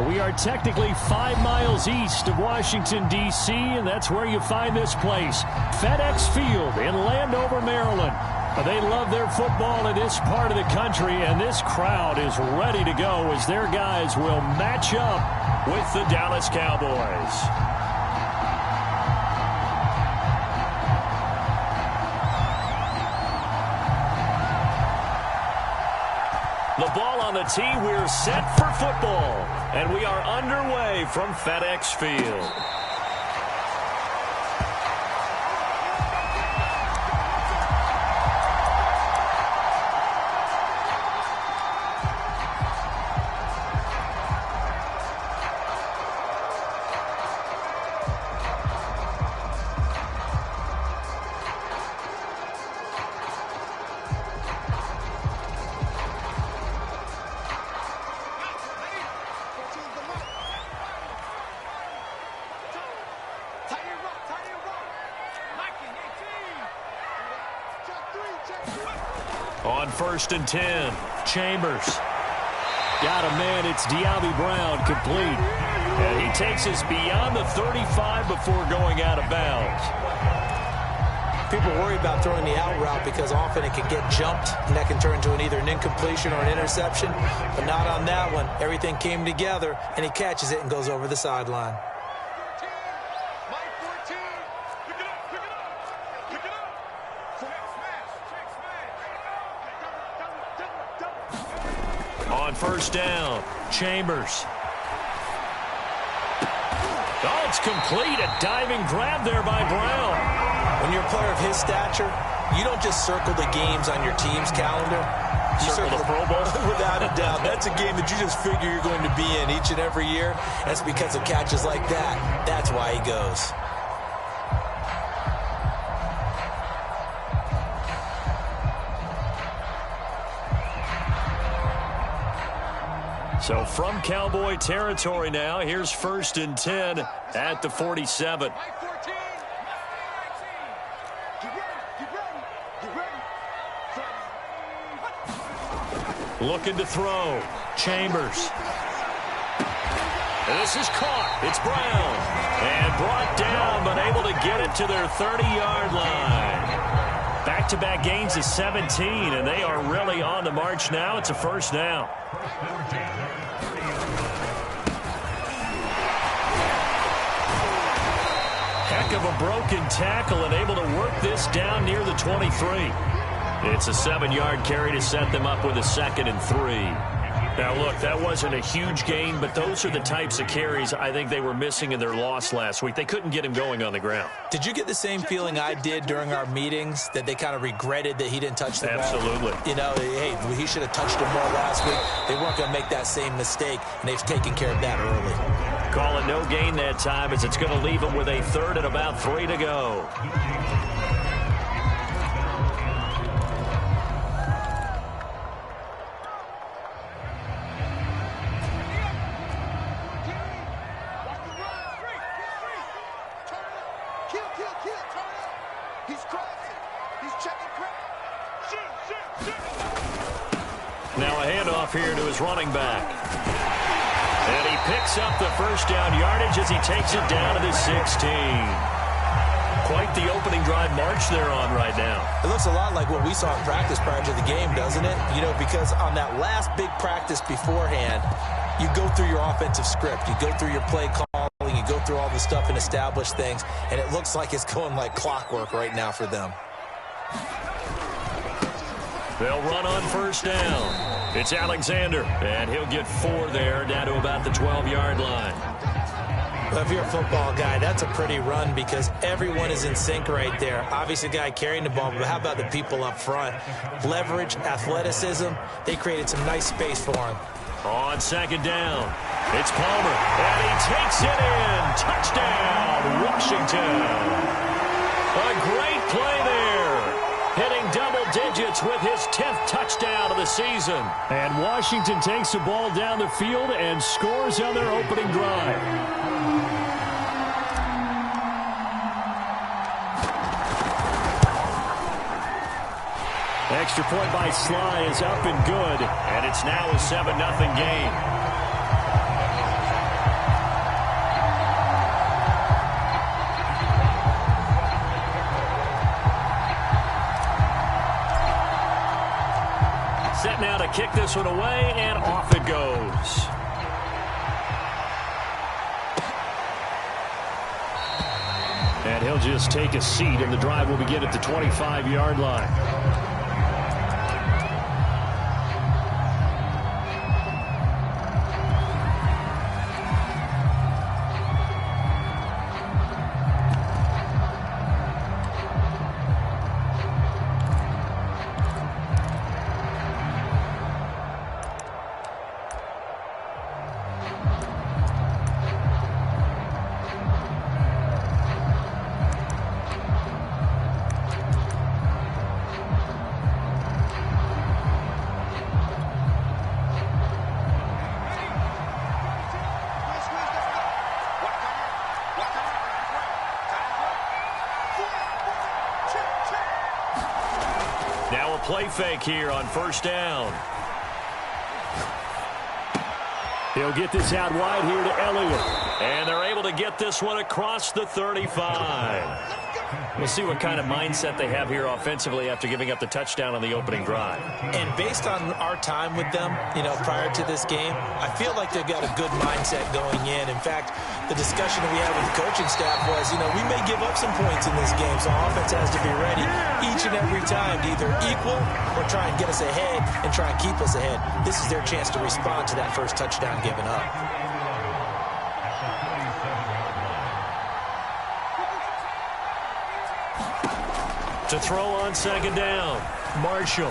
We are technically 5 miles east of Washington, D.C., and that's where you find this place, FedEx Field in Landover, Maryland. They love their football in this part of the country, and this crowd is ready to go as their guys will match up with the Dallas Cowboys. The ball on the tee, we're set for football, and we are underway from FedEx Field. On 1st and 10, Chambers. Got a man, it's De'Ami Brown, complete. And he takes us beyond the 35 before going out of bounds. People worry about throwing the out route because often it can get jumped, and that can turn into either an incompletion or an interception. But not on that one. Everything came together, and he catches it and goes over the sideline. On 1st down, Chambers. Oh, it's complete. A diving grab there by Brown. When you're a player of his stature, you don't just circle the games on your team's calendar. You circle the Pro Bowl? Without a doubt. That's a game that you just figure you're going to be in each and every year. That's because of catches like that. That's why he goes. So from Cowboy territory now, here's 1st and 10 at the 47. Looking to throw. Chambers. This is caught. It's Brown. And brought down, but able to get it to their 30-yard line. Back-to-back gains of 17, and they are really on the march now. It's a 1st down. Heck of a broken tackle and able to work this down near the 23. It's a 7-yard carry to set them up with a 2nd and 3. Now, look, that wasn't a huge gain, but those are the types of carries I think they were missing in their loss last week. They couldn't get him going on the ground. Did you get the same feeling I did during our meetings, that they kind of regretted that he didn't touch the ball? Absolutely. You know, hey, he should have touched him more last week. They weren't going to make that same mistake, and they've taken care of that early. Call it no gain that time, as it's going to leave them with a 3rd and about 3 to go. Now a handoff here to his running back. And he picks up the 1st down yardage as he takes it down to the 16. Quite the opening drive march they're on right now. It looks a lot like what we saw in practice prior to the game, doesn't it? You know, because on that last big practice beforehand, you go through your offensive script. You go through your play calling. You go through all the stuff and establish things. And it looks like it's going like clockwork right now for them. They'll run on 1st down. It's Alexander, and he'll get 4 there, down to about the 12-yard line. Well, if you're a football guy, that's a pretty run because everyone is in sync right there. Obviously, the guy carrying the ball, but how about the people up front? Leverage, athleticism, they created some nice space for him. On 2nd down, it's Palmer, and he takes it in. Touchdown, Washington. A great play there. Hitting double digits with his 10th touchdown of the season. And Washington takes the ball down the field and scores on their opening drive. Extra point by Sly is up and good, and it's now a 7-0 game. kick this one away, and off it goes. And he'll just take a seat, and the drive will begin at the 25-yard line. Play fake here on first down. He'll get this out wide here to Elliott. And they're able to get this one across the 35. We'll see what kind of mindset they have here offensively after giving up the touchdown on the opening drive. And based on our time with them, prior to this game, I feel like they've got a good mindset going in. In fact, the discussion that we had with the coaching staff was, we may give up some points in this game, so offense has to be ready each and every time to either equal or try and get us ahead and try and keep us ahead. This is their chance to respond to that first touchdown given up. To throw on second down, Marshall.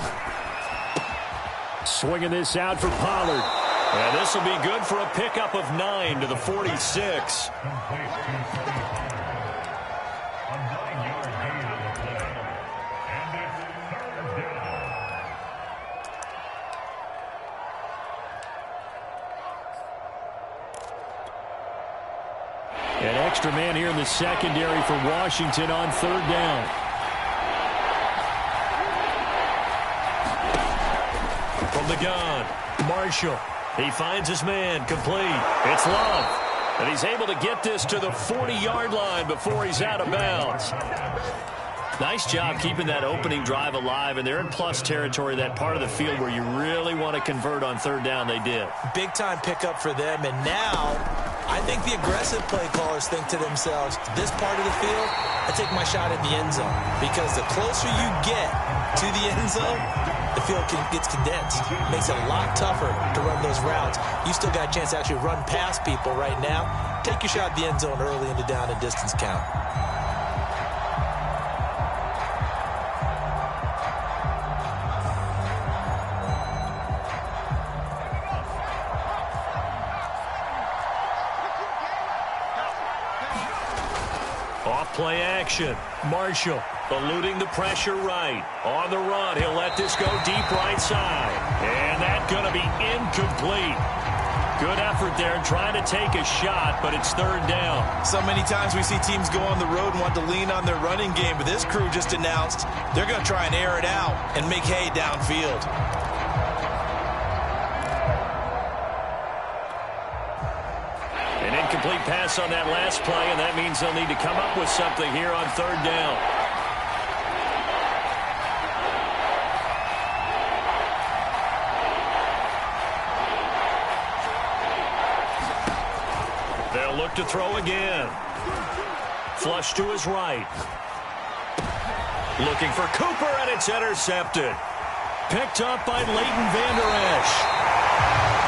Swinging this out for Pollard. And this will be good for a pickup of 9 to the 46. An extra man here in the secondary for Washington on third down. From the gun, Marshall. He finds his man, complete. It's Love. And he's able to get this to the 40-yard line before he's out of bounds. Nice job keeping that opening drive alive, and they're in plus territory, that part of the field where you really want to convert on third down. They did. Big-time pickup for them, and now I think the aggressive play callers think to themselves, this part of the field, I take my shot at the end zone, because the closer you get to the end zone, the field gets condensed. Makes it a lot tougher to run those routes. You still got a chance to actually run past people right now. Take your shot at the end zone early in the down and distance count. Off-play action. Marshall eluding the pressure right. On the run, he'll let this go deep right side. And that's going to be incomplete. Good effort there trying to take a shot, but it's third down. So many times we see teams go on the road and want to lean on their running game, but this crew just announced they're going to try and air it out and make hay downfield. An incomplete pass on that last play, and that means they'll need to come up with something here on third down. They'll look to throw again. Flush to his right. Looking for Cooper, and it's intercepted. Picked up by Leighton Vander Esch.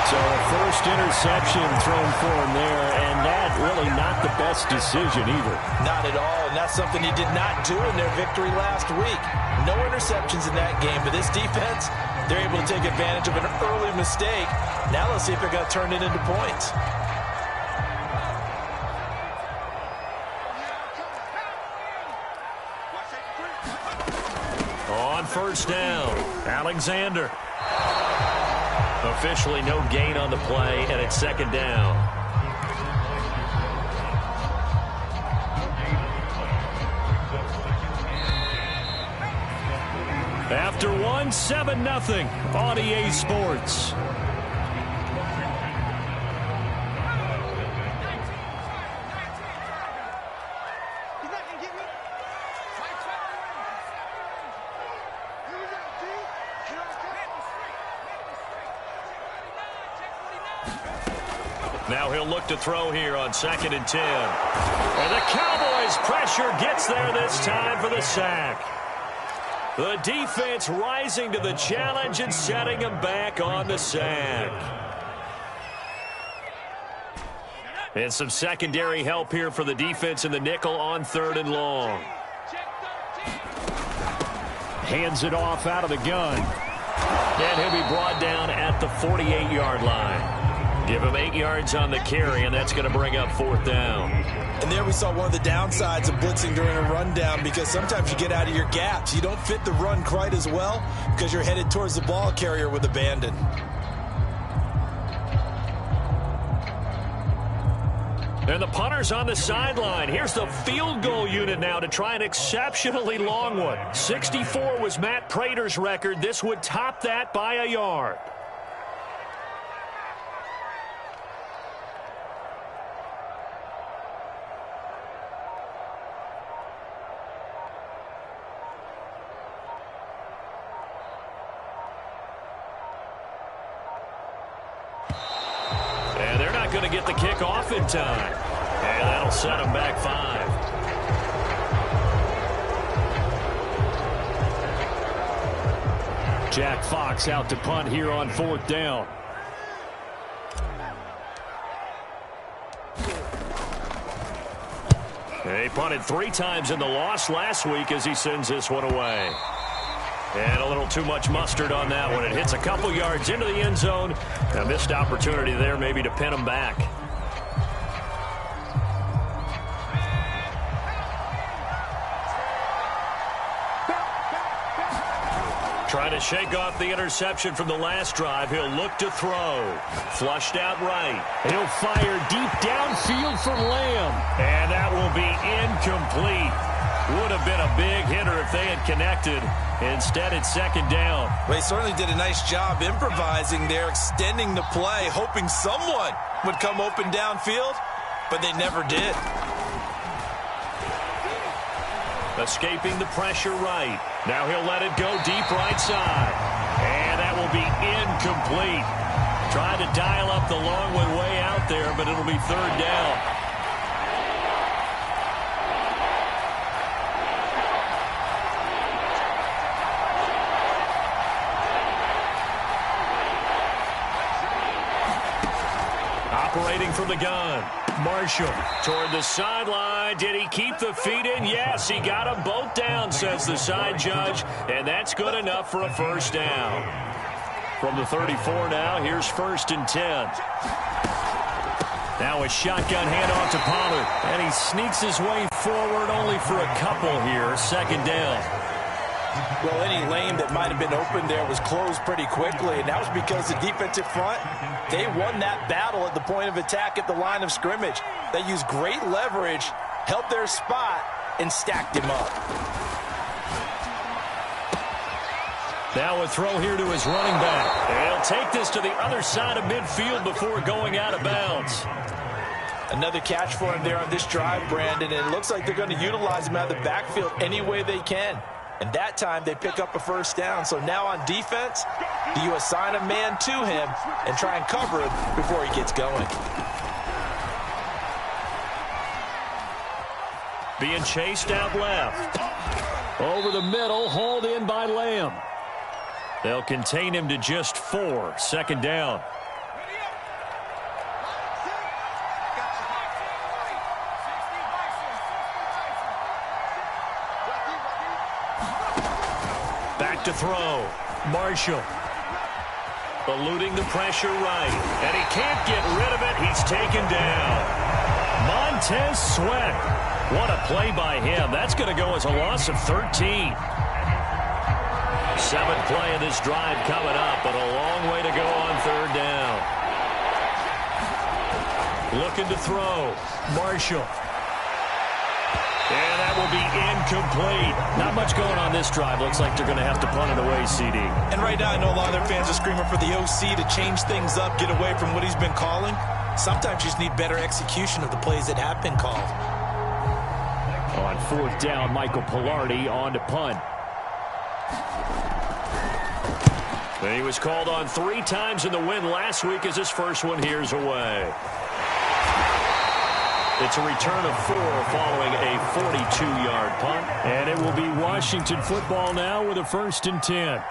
So a first interception thrown for him there, and that really not the best decision either. Not at all, and that's something he did not do in their victory last week. No interceptions in that game, but this defense, they're able to take advantage of an early mistake. Now let's see if they're going to turn it into points. On first down, Alexander. Officially no gain on the play, and it's second down. After 7-0 on EA Sports. Now he'll look to throw here on 2nd and 10. And the Cowboys pressure gets there this time for the sack. The defense rising to the challenge and setting him back on the sack. And some secondary help here for the defense in the nickel on 3rd and long. Hands it off out of the gun. And he'll be brought down at the 48-yard line. Give him 8 yards on the carry, and that's going to bring up 4th down. And there we saw one of the downsides of blitzing during a rundown, because sometimes you get out of your gaps. You don't fit the run quite as well because you're headed towards the ball carrier with abandon. And the punter's on the sideline. Here's the field goal unit now to try an exceptionally long one. 64 was Matt Prater's record. This would top that by a yard. And they're not going to get the kick off in time. And that'll set them back 5. Jack Fox out to punt here on 4th down. He punted 3 times in the loss last week as he sends this one away. And a little too much mustard on that one. It hits a couple yards into the end zone. A missed opportunity there maybe to pin him back. Trying to shake off the interception from the last drive. He'll look to throw. Flushed out right. He'll fire deep downfield for Lamb. And that will be incomplete. Would have been a big hitter if they had connected. Instead, it's 2nd down. Well, he certainly did a nice job improvising there, extending the play, hoping someone would come open downfield, but they never did. Escaping the pressure right. Now he'll let it go deep right side. And that will be incomplete. Tried to dial up the long one way out there, but it'll be 3rd down. Operating from the gun. Marshall toward the sideline. Did he keep the feet in? Yes, he got them both down, says the side judge. And that's good enough for a 1st down. From the 34 now, here's 1st and 10. Now a shotgun handoff to Pollard. And he sneaks his way forward only for a couple here. 2nd down. Well, any lane that might have been open there was closed pretty quickly, and that was because the defensive front, they won that battle at the point of attack at the line of scrimmage. They used great leverage, held their spot, and stacked him up. Now a throw here to his running back. He'll take this to the other side of midfield before going out of bounds. Another catch for him there on this drive, Brandon, and it looks like they're going to utilize him out of the backfield any way they can. And that time they pick up a 1st down. So now on defense, do you assign a man to him and try and cover him before he gets going? Being chased out left. Over the middle, hauled in by Lamb. They'll contain him to just 4. 2nd down. Back to throw. Marshall. Eluding the pressure right. And he can't get rid of it. He's taken down. Montez Sweat. What a play by him. That's going to go as a loss of 13. 7th play of this drive coming up, but a long way to go on 3rd down. Looking to throw. Marshall. And that will be incomplete. Not much going on this drive. Looks like they're going to have to punt it away, CD. And right now I know a lot of their fans are screaming for the OC to change things up, get away from what he's been calling. Sometimes you just need better execution of the plays that have been called. On 4th down, Michael Pilardi on to punt. He was called on 3 times in the win last week as his first one here's away. It's a return of 4 following a 42-yard punt. And it will be Washington football now with a 1st and 10.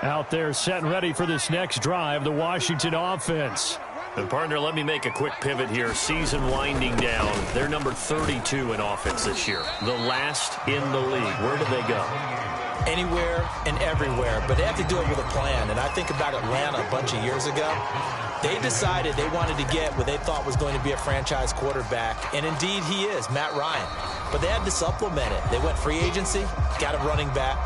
Out there set and ready for this next drive, the Washington offense. And partner, let me make a quick pivot here. Season winding down. They're number 32 in offense this year. The last in the league. Where do they go? Anywhere and everywhere, but they have to do it with a plan. And I think about Atlanta a bunch of years ago. They decided they wanted to get what they thought was going to be a franchise quarterback, and indeed he is, Matt Ryan. But they had to supplement it. They went free agency, got a running back,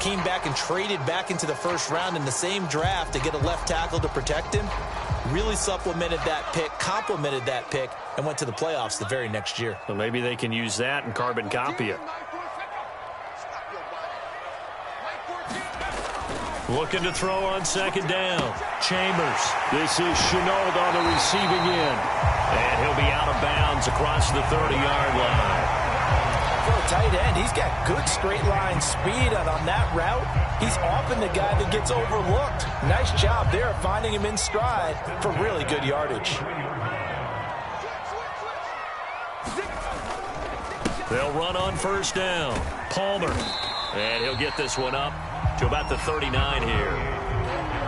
came back and traded back into the 1st round in the same draft to get a left tackle to protect him. Really supplemented that pick, complemented that pick, and went to the playoffs the very next year. So maybe they can use that and carbon copy it. Looking to throw on 2nd down. Chambers. This is Chenault on the receiving end. And he'll be out of bounds across the 30-yard line. For a tight end, he's got good straight line speed, and on that route, he's often the guy that gets overlooked. Nice job there of finding him in stride for really good yardage. They'll run on 1st down. Palmer. And he'll get this one up to about the 39 here.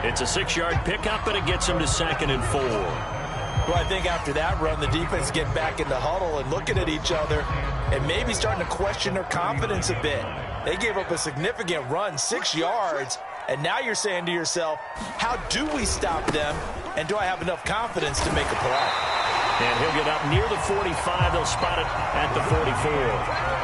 It's a 6-yard pickup, and it gets him to 2nd and 4. Well, I think after that run, the defense get back in the huddle and looking at each other and maybe starting to question their confidence a bit. They gave up a significant run, 6 yards, and now you're saying to yourself, how do we stop them, and do I have enough confidence to make a play? And he'll get up near the 45. They'll spot it at the 44.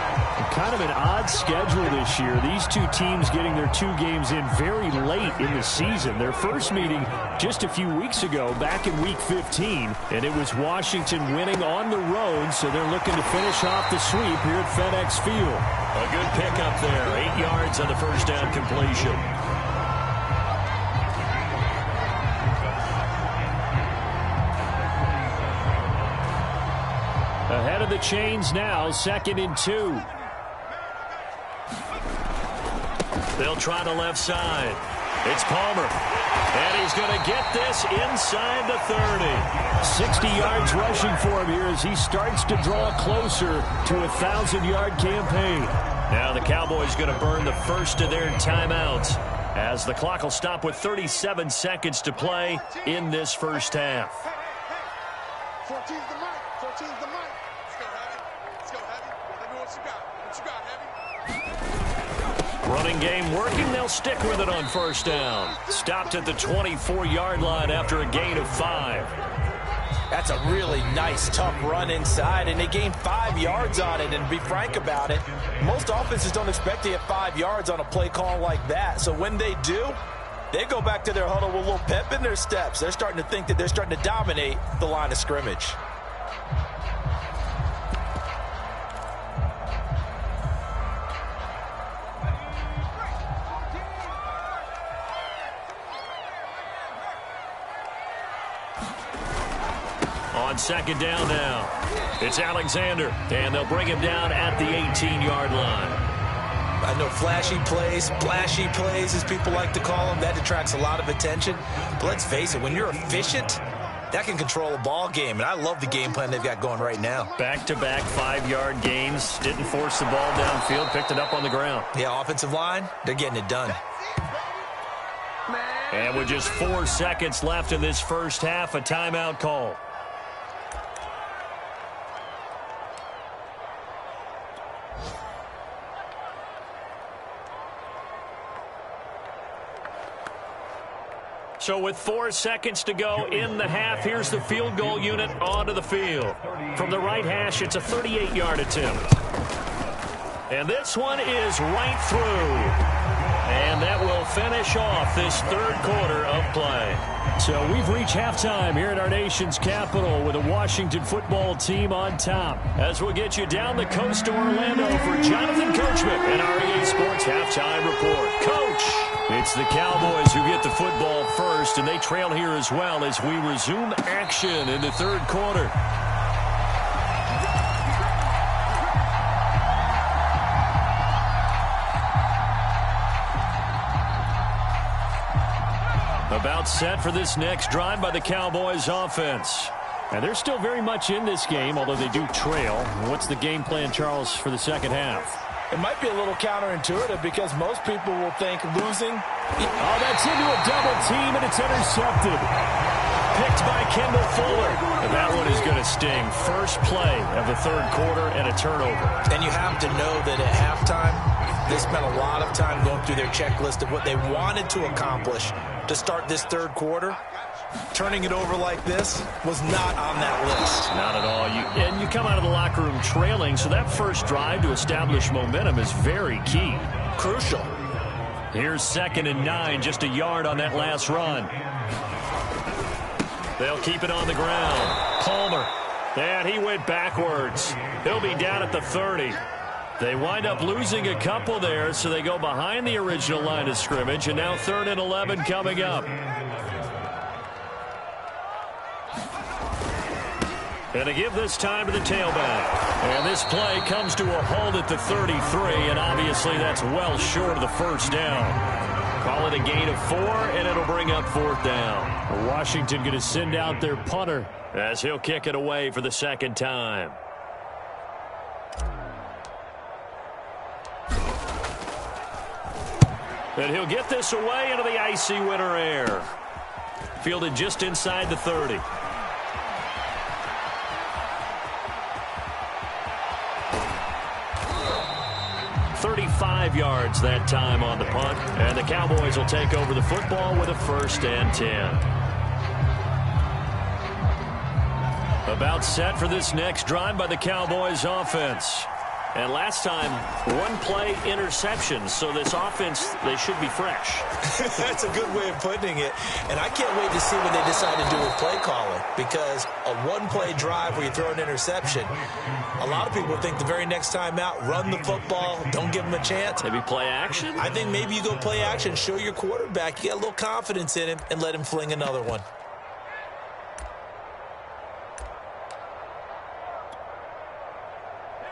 Kind of an odd schedule this year. These two teams getting their 2 games in very late in the season. Their first meeting just a few weeks ago, back in Week 15, and it was Washington winning on the road, so they're looking to finish off the sweep here at FedEx Field. A good pickup there. 8 yards on the 1st down completion. Ahead of the chains now, 2nd and 2. They'll try the left side. It's Palmer. And he's going to get this inside the 30. 60 yards rushing for him here as he starts to draw closer to a 1,000-yard campaign. Now the Cowboys going to burn the first of their timeouts as the clock will stop with 37 seconds to play in this first half. 14's the mic. 14's the mic. Let's go, Heavy. Let's go, Heavy. Let me know what you got. What you got, Heavy? Running game working. They'll stick with it on 1st down. Stopped at the 24-yard line after a gain of 5. That's a really nice, tough run inside, and they gained 5 yards on it. And to be frank about it, most offenses don't expect to get 5 yards on a play call like that. So when they do, they go back to their huddle with a little pep in their steps. They're starting to think that they're starting to dominate the line of scrimmage. On 2nd down now, it's Alexander, and they'll bring him down at the 18-yard line. I know flashy plays, splashy plays, as people like to call them, that attracts a lot of attention. But let's face it, when you're efficient, that can control a ball game. And I love the game plan they've got going right now. Back-to-back 5-yard gains. Didn't force the ball downfield. Picked it up on the ground. Yeah, offensive line, they're getting it done. And with just 4 seconds left in this first half, a timeout call. So with 4 seconds to go in the half, here's the field goal unit onto the field. From the right hash, it's a 38-yard attempt. And this one is right through. And that will finish off this 3rd quarter of play. So we've reached halftime here at our nation's capital with a Washington football team on top. As we'll get you down the coast to Orlando for Jonathan Coachman and our EA Sports Halftime Report. Coach! It's the Cowboys who get the football first, and they trail here as well as we resume action in the 3rd quarter. About set for this next drive by the Cowboys offense. And they're still very much in this game, although they do trail. What's the game plan, Charles, for the second half? It might be a little counterintuitive because most people will think losing. Oh, that's into a double team, and it's intercepted. Picked by Kendall Fuller. And that one is going to sting. First play of the third quarter and a turnover. And you have to know that at halftime, they spent a lot of time going through their checklist of what they wanted to accomplish to start this third quarter. Turning it over like this was not on that list. Not at all. And you come out of the locker room trailing, so that first drive to establish momentum is very key. Crucial. Here's 2nd and 9, just a yard on that last run. They'll keep it on the ground. Palmer. And he went backwards. He'll be down at the 30. They wind up losing a couple there, so they go behind the original line of scrimmage, and now 3rd and 11 coming up. And to give this time to the tailback. And this play comes to a halt at the 33, and obviously that's well short of the first down. Call it a gain of 4, and it'll bring up 4th down. Washington going to send out their punter as he'll kick it away for the second time. And he'll get this away into the icy winter air. Fielded just inside the 30. 35 yards that time on the punt. And the Cowboys will take over the football with a 1st and 10. About set for this next drive by the Cowboys offense. And last time, 1-play interception. So this offense, they should be fresh. That's a good way of putting it. And I can't wait to see what they decide to do with play calling. Because a 1-play drive where you throw an interception, a lot of people think the very next time out, run the football, don't give them a chance. Maybe play action? I think maybe you go play action, show your quarterback, you get a little confidence in him, and let him fling another one.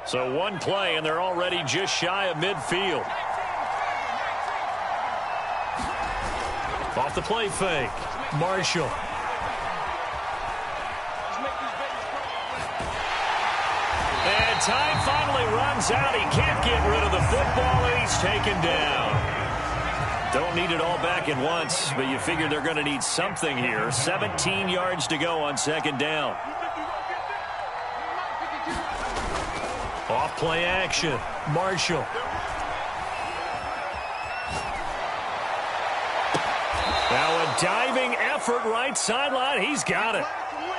So 1 play, and they're already just shy of midfield. Off the play fake. Marshall. And time finally runs out. He can't get rid of the football, and he's taken down. Don't need it all back at once, but you figure they're going to need something here. 17 yards to go on 2nd down. Off play action. Marshall. Now a diving effort right sideline. He's got it.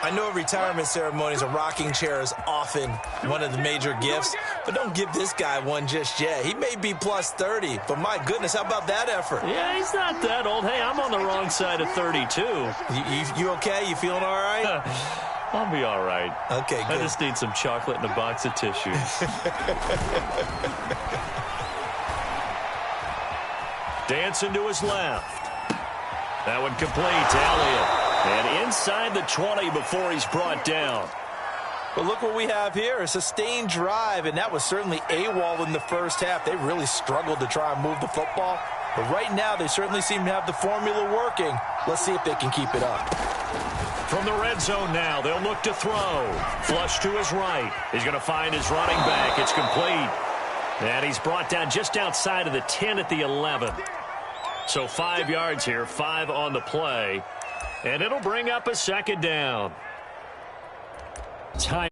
I know at retirement ceremonies, a rocking chair is often one of the major gifts, but don't give this guy one just yet. He may be plus 30, but my goodness, how about that effort? Yeah, he's not that old. Hey, I'm on the wrong side of 32. You okay? You feeling all right? I'll be all right. Okay, good. I just need some chocolate and a box of tissues. Dancing to his left. That one complete to Elliott. And inside the 20 before he's brought down. But look what we have here, a sustained drive, and that was certainly AWOL in the first half. They really struggled to try and move the football. But right now, they certainly seem to have the formula working. Let's see if they can keep it up. From the red zone now, they'll look to throw. Flush to his right. He's going to find his running back. It's complete. And he's brought down just outside of the 10 at the 11. So 5 yards here, 5 on the play. And it'll bring up a 2nd down. Time.